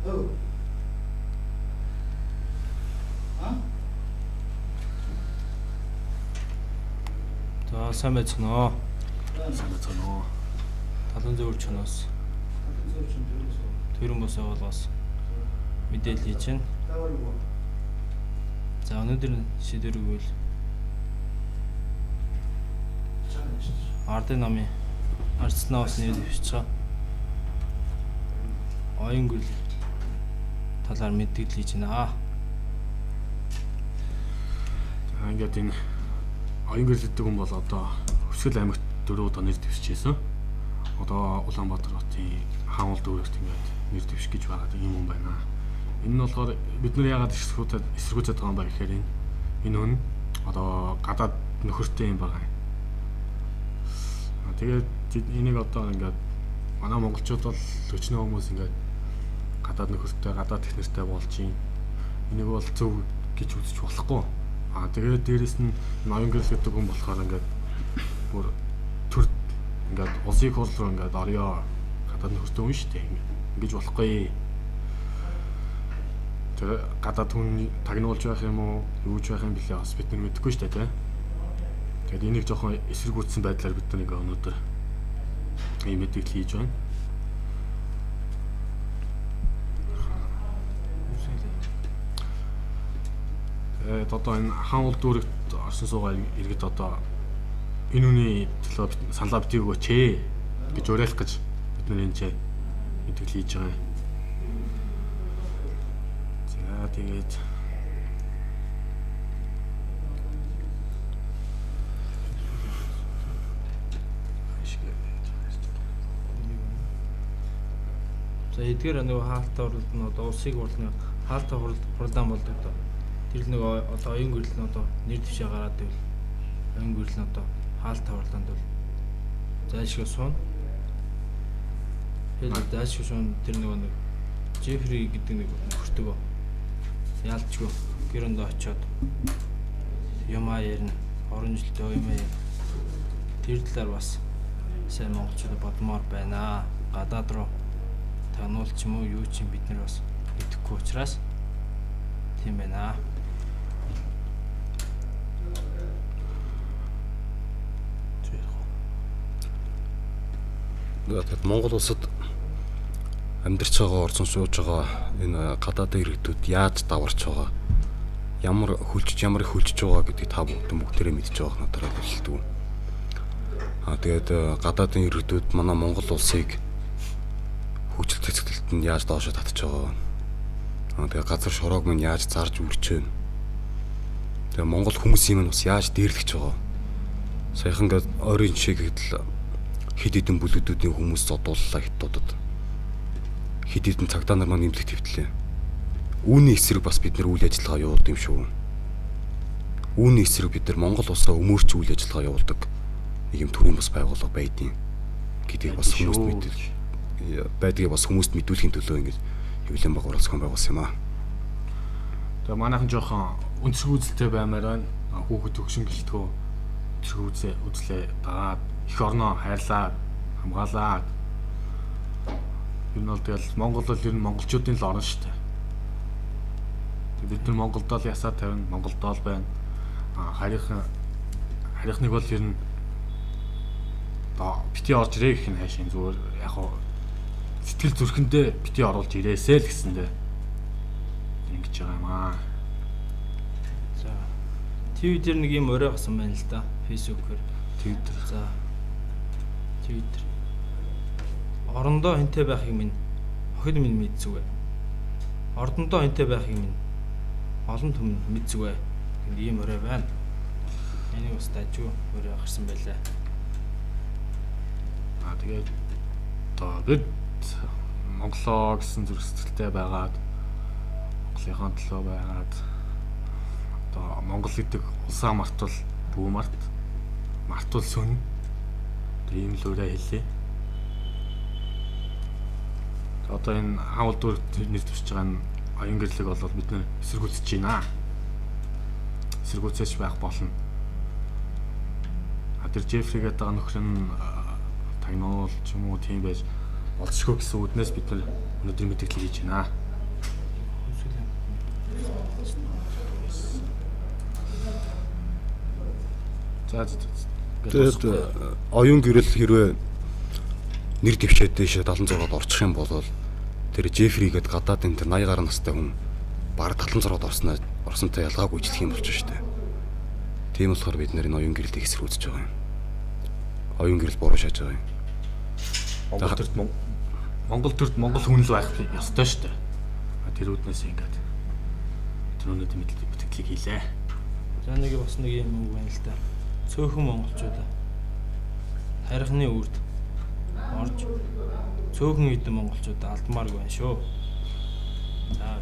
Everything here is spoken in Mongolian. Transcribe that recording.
За сайн байцгаана. Сайн байцгаана. Талан зөвөр чанаас. Төрөн бос явуулаас мэдээлэл хийж байна. За өнөөдөр шийдвэр өгвөл Ардын намын Арцнаус нэр дэвшиж байгаа. Оюун гүйл талаар мэдээлэл хийж байна. За ингээд энэ оюун гэрэл гэдэг хүн бол одоо Өсгөл аймагт 4 удаа нэр дэвшижсэн. Одоо Улаанбаатар хотын хаан улд өөрөст ингээд нэр дэвших гэж байгаа юм хүн байна. Энэ нь болохоор бид нар яагаад эсэргүүцээд байгаа юм ба гэхээр энэ хүн одоо гадаад нөхөртэй юм байгаа. Тэгээд энийг одоо ингээд манай монголчууд бол өчнөө хүмүүс ингээд гадаад нөхөртэй, гадаад технэртэй болж юм. Энийг бол зөв гэж үзэж болохгүй. Тэгээд дээрэс нь оюун гэрэл гэдэг хүн болохоор ингээд бүр төр ингээд улсын хурл руу ингээд орё гадаад нөхөртэй хүн шүү дээ. Ингэж болохгүй. Тэгээд гадаад хүн тагнуулж байх юм уу, юуж байх юм бэлээ бас бид нар мэдэхгүй шүү дээ, тийм. Тэгээд энийг жоохон эсэргүүцсэн байдлаар бид нар өнөөдөр ийм мэдээлэл хийж байна. Тэгээд одоо энэ хаан улд өөрөгт орсон суугаа иргэд одоо энэ үний төлөө саналаа битгий өгөөч гэж уриалах гэж бид нар энэ мэдээлэл хийж байгаа. За тэгээд За эдгээр нэг хаалттай хурлд нь одоо улсыг хурлын хаалттай хурлаан болдог доо. Тэр нэг одоо оюун гэрэл нь одоо нэр дэвшээ гараад байвал оюун гэрэл нь одоо хаалттай хурлаанд бол зайлшгүй суун. Тэгээд зайлшгүй суун тэр нэг Жефри гэдэг нэг нөхөртөгөө яалтчгүй гэрөнд очиод юмаа ярина. Орон жилдээ юмаа ярина. Тэр талаар бас сайн монголчууд бодмоор байна. Гадаад руу тануулч юм уу юу ч юм бид нар бас мэдэхгүй учраас тийм байна. Тэгээд Монгол улсад амьдарч байгаа орсон сууж байгаа энэ гадаадын иргэдүүд яаж даварч байгаа, ямар их хөлжиж байгаа гэдгийг та бүгдээрээ мэдж байгаа надад хэлдэг. Тэгээд гадаадын иргэдүүд манай Монгол улсыг хөгжил цэцгэлэлт нь яаж доошо татж байгаа. Тэгээд газар шороог минь яаж зарж үрж байна. Тэгээд Монгол хүмүүсийн минь бас яаж дээрлэж байгаа. Саяхан ингээд ойрын жишээ гэтэл хэд хэдэн бүлэгдүүдийн хүмүүс зодууллаа хятадууд. Хэд хэдэн цагдаа нар маань нэмлэг твтлээ. Үүний эсрэг бас бид нар үйл ажиллагаа явуулдаг юм шүү. Үүний эсрэг бид нар Монгол улсаа өмөрч үйл ажиллагаа явуулдаг нэг юм төрийн бас байгууллага байдیں۔ Гэдгийг бас хүмүүст мэдүүлэхийн төлөө ингэж хэвлэн байгуулах зохион байгуулсан юм аа. Тэгээ манайхан жоохон өнцөг үзэлтэй баймаар байна. Хүүхэд төгшин гэлтгөө өнцөг үзлээ дагаад их орноо хайрлаа, хамгаалаа. Энэ бол тэгэл Монгол бол ер нь монголчуудын л орн шүү дээ. Бид нар Монголд л ясаа тавина, Монголд л байна. Харийнхныг бол ер нь бити орж ирээ гэх нь хайшин зүгээр яг хоо сэтгэл зүрхэндээ бити оруулж ирээсэй л гэсэндээ ингэж байгаа юм аа. За ТV дээр нэг юм орой гасан байна л да. Facebook-оор Twitter. За Twitter. Орондоо хинтэй байхыг минь охид минь мэдзүгэ. Ордондоо хинтэй байхыг минь олон түмэн мэдзүгэ. Гэнэ ийм орой байна. Энийг бас дажгүй орой гарсан байлаа. Тэгээд одоо бид Монголоо гэсэн зүрх сэтгэлтэй байгаад Монголынхон төлөө байгаад одоо Монгол гэдэг улсаа мартвал бүү мартвал сүн ийм л үрээ хэлээ. Одоо энэ хаан улд өөрөд нэр дэвшиж байгаа нь оюун гэрлэг бол бид нэ эсэргүүцэж байна. Эсэргүүцэж байх болно. Тэр Жефри гэдэг нөхөр нь тагнуул ч юм уу тийм байж болцшгүй гэсэн үднээс бид нар өнөөдөр мэдээлэл хийж байна. За. Тэгээд оюун гэрэл хэрвээ нэр дэвшээд дэше 76-д орчих юм бол тэр Жефри гээд гадаадын тэр 80 гаруй настай хүн баг 76-д орсонтой ялгаагүй ижлэх юм болж шүү дээ. Тийм болохоор бид нэр энэ оюун гэрэлтийг эсрүүцэж байгаа юм. Оюун гэрэл буруу шааж байгаа юм. Монгол төрд Монгол хүн л байх ёстой шүү дээ. Тэр үднээс ингээд тэрүүнүүд мэтгэлийг хийлээ. За нэг бас нэг юм үг байна л да. Цөөхөн монголчууд харихны үрд орж цөөхөн хэдэн монголчууд алдмааргүй байна шүү. За